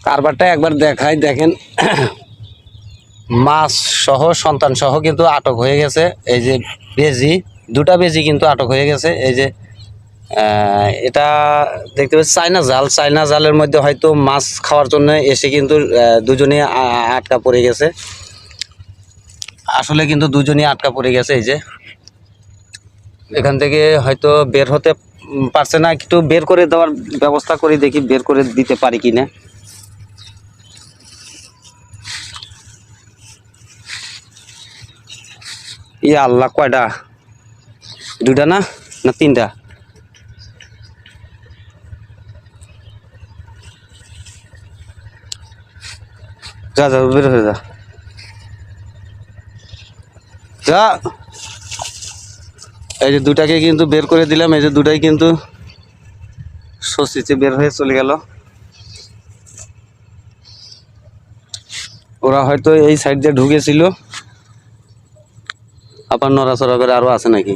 কারবারটা একবার দেখাই, দেখেন মাছ সহ সন্তান সহ কিন্তু আটক হয়ে গেছে। এই যে বেজি, দুটা বেজি কিন্তু আটক হয়ে গেছে। এই যে এটা দেখতে পাচ্ছি চাইনা জালের মধ্যে হয়তো মাছ খাওয়ার জন্য এসে কিন্তু দুজনে আটকা পড়ে গেছে। আসলে কিন্তু দুজনই আটকা পড়ে গেছে। এই যে এখান থেকে হয়তো বের হতে পারছে না, একটু বের করে দেওয়ার ব্যবস্থা করে দেখি, বের করে দিতে পারি কিনা। ইয়া আল্লাহ, কয়টা? দুইটা না তিনটা? যা যা বের হয়ে যা যা। এই যে দুটাকে কিন্তু বের করে দিলাম। এই যে দুটাই কিন্তু স্বস্তিতে বের হয়ে চলে গেল। ওরা হয়তো এই সাইড দিয়ে ঢুকেছিল, আবার নড়াচড়া করে আরো আছে নাকি।